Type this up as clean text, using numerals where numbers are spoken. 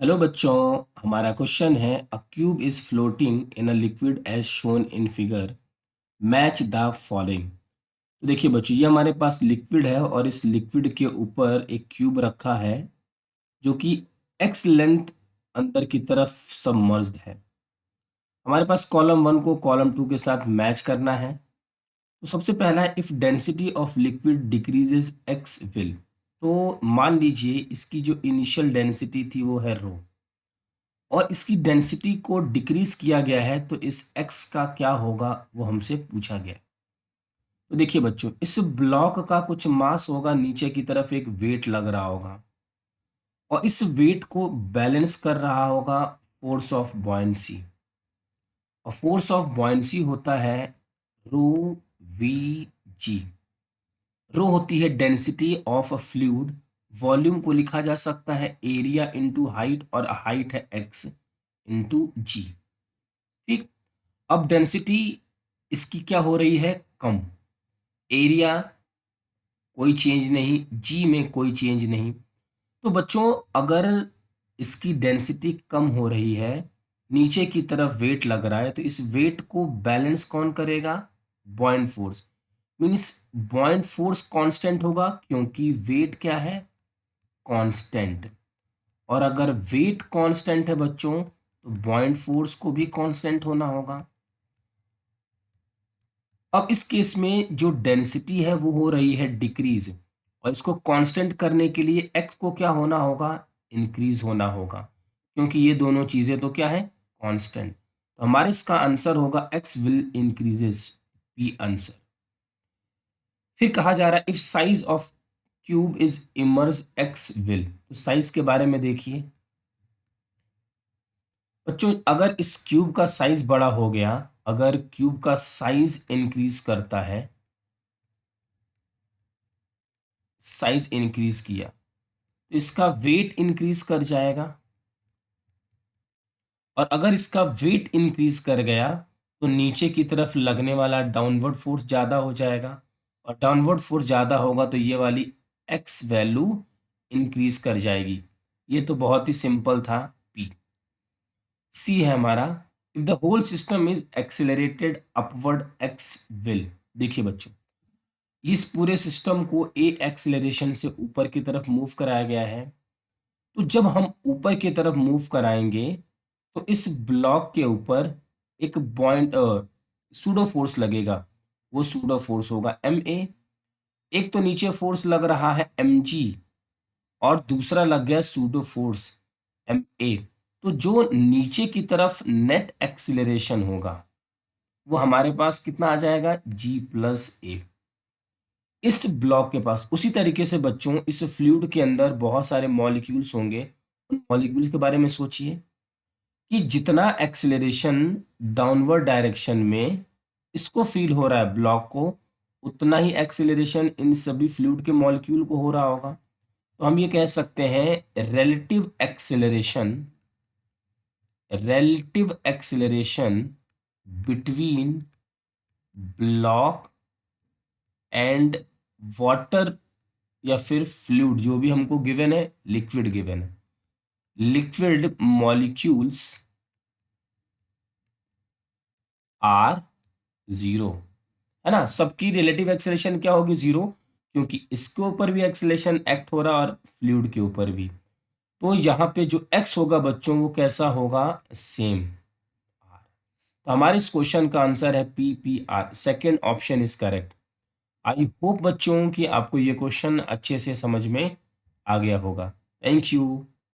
Hello बच्चों। हमारा question है a cube is floating in a liquid as shown in figure, match the following. तो देखिए बच्चों, ये हमारे पास लिक्विड है और इस लिक्विड के ऊपर एक क्यूब रखा है जो कि एक्स लेंथ अंदर की तरफ सबमर्ज्ड है। हमारे पास कॉलम वन को कॉलम टू के साथ मैच करना है। तो सबसे पहला है if density of liquid decreases x will. तो मान लीजिए इसकी जो इनिशियल डेंसिटी थी वो है रो और इसकी डेंसिटी को डिक्रीज किया गया है, तो इस x का क्या होगा वो हमसे पूछा गया है। तो देखिए बच्चों, इस ब्लॉक का कुछ मास होगा, नीचे की तरफ एक वेट लग रहा होगा और इस वेट को बैलेंस कर रहा होगा फोर्स ऑफ बॉयंसी। और फोर्स ऑफ बॉयंसी होता है रो वी जी। रो होती है density of a fluid. Volume को लिखा जा सकता है एरिया इंटू हाइट, और हाइट है एक्स इंटू जी। ठीक। अब डेंसिटी इसकी क्या हो रही है, कम। एरिया कोई चेंज नहीं, जी में कोई चेंज नहीं। तो बच्चों, अगर इसकी डेंसिटी कम हो रही है, नीचे की तरफ वेट लग रहा है, तो इस वेट को बैलेंस कौन करेगा, buoyant force. Means buoyant force constant होगा क्योंकि वेट क्या है, कांस्टेंट। और अगर वेट कांस्टेंट है बच्चों, तो बॉयंट फोर्स को भी कांस्टेंट होना होगा। अब इस केस में जो डेंसिटी है वो हो रही है डिक्रीज, और इसको कांस्टेंट करने के लिए एक्स को क्या होना होगा, इंक्रीज होना होगा, क्योंकि ये दोनों चीजें तो क्या है, कांस्टेंट। तो हमारे इसका आंसर होगा X will increases, B answer. फिर कहा जा रहा है if size of cube is emerge X will. तो साइज के बारे में देखिए बच्चों, अगर इस क्यूब का साइज बड़ा हो गया, अगर क्यूब का साइज इंक्रीज करता है, साइज इंक्रीज किया, तो इसका वेट इंक्रीज कर जाएगा। और अगर इसका वेट इंक्रीज कर गया, तो नीचे की तरफ लगने वाला डाउनवर्ड फोर्स ज़्यादा हो जाएगा, और डाउनवर्ड फोर्स ज़्यादा होगा तो ये वाली एक्स वैल्यू इंक्रीज कर जाएगी। ये तो बहुत ही सिंपल था। पी सी है हमारा, if the whole system is accelerated upward X will. देखिए बच्चों, इस पूरे सिस्टम को ए एक्सिलरेशन से ऊपर की तरफ मूव कराया गया है। तो जब हम ऊपर की तरफ मूव कराएंगे, तो इस ब्लॉक के ऊपर एक पॉइंट सूडो फोर्स लगेगा। वो सूडो फोर्स होगा एम ए। एक तो नीचे फोर्स लग रहा है एम जी, और दूसरा लग गया सूडो फोर्स एम ए। तो जो नीचे की तरफ नेट एक्सिलरेशन होगा वो हमारे पास कितना आ जाएगा, जी प्लस ए। इस ब्लॉक के पास उसी तरीके से बच्चों, इस फ्लूइड के अंदर बहुत सारे मॉलिक्यूल्स होंगे। उन मॉलिक्यूल्स के बारे में सोचिए कि जितना एक्सेलरेशन डाउनवर्ड डायरेक्शन में इसको फील हो रहा है ब्लॉक को, उतना ही एक्सेलरेशन इन सभी फ्लूइड के मॉलिक्यूल को हो रहा होगा। तो हम ये कह सकते हैं relative acceleration between block and water, या फिर फ्लूइड जो भी हमको गिवन है, लिक्विड गिवन है, लिक्विड मॉलिक्यूल्स आर जीरो। है ना, सबकी रिलेटिव एक्सेलेरेशन क्या होगी, जीरो, क्योंकि इसके ऊपर भी एक्सेलेरेशन एक्ट हो रहा है और फ्लूइड के ऊपर भी। तो यहाँ पे जो एक्स होगा बच्चों वो कैसा होगा, सेम। तो हमारे इस क्वेश्चन का आंसर है P P R, second option is correct. I hope बच्चों कि आपको ये क्वेश्चन अच्छे से समझ में आ गया होगा। Thank you.